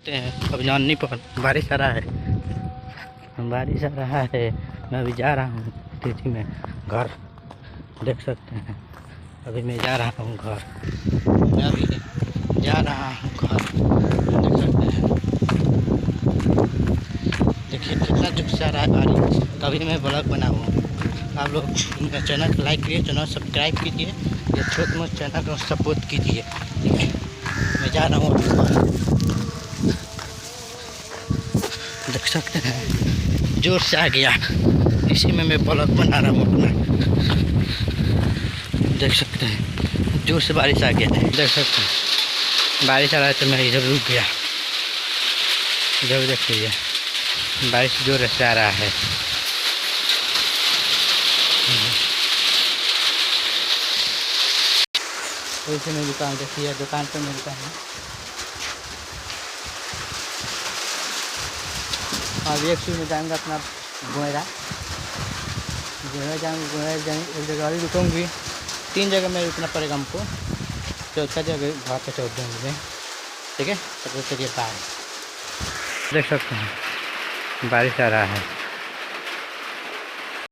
अब जाननी पर बारिश आ रहा है, बारिश आ रहा है। मैं अभी जा रहा हूँ तिथि में घर, देख सकते हैं। अभी मैं जा रहा हूँ घर, मैं अभी जा रहा हूँ घर, देख सकते हैं। देखिए कितना जोर से आ रहा है बारिश, तभी मैं ब्लॉग बनाऊँ। आप लोग मेरा चैनल को लाइक कीजिए, चैनल सब्सक्राइब कीजिए, ये छोटे मोटे चैनल को सपोर्ट कीजिए। ठीक है, मैं जा रहा हूँ अभी घर, देख सकते हैं। जोर से आ गया, इसी में मैं ब्लॉग बना रहा हूँ अपना, देख सकते हैं। जोर से बारिश आ गया, देख सकते हैं। बारिश आ रहा है तो मैं इधर रुक गया, इधर देख लीजिए बारिश जोर से आ रहा है। वैसे मैं दुकान देखिए, दुकान पर मिलता है। अब एक चीज़ में जाऊँगा अपना गोयरा जाऊँगा, एक जगह अभी रुकूँगी, 3 जगह में रुकना पड़ेगा हमको, चौथा जगह घर पे छोड़ देंगे। ठीक है, तब तक चलिए बाय। देख सकते हैं बारिश आ रहा है।